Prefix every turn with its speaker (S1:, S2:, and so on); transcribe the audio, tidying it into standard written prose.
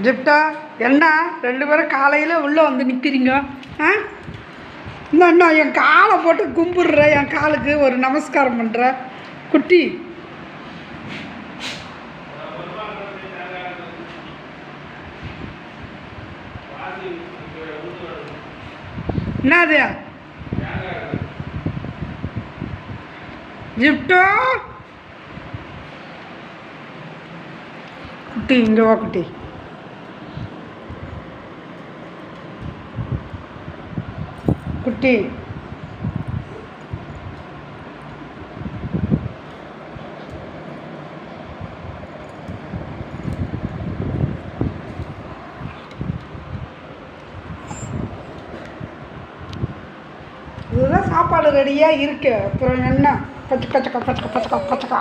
S1: ஜிப்டா என்ன 2 பேரும் காலையில் உள்ளே வந்து நிற்கிறீங்க? ஆ இன்னும் என் காலை போட்டு கும்பிடுற, என் காலுக்கு ஒரு நமஸ்காரம் பண்ணுற குட்டி. என்னது ஜிப்டோ? குட்டி இங்கே வா குட்டி. குட்டி இதுதான் சாப்பாடு ரெடியாக இருக்கு. அப்புறம் என்ன பச்சக்கா பச்சக்கா பச்சக்கா பச்சக்கா பச்சக்கா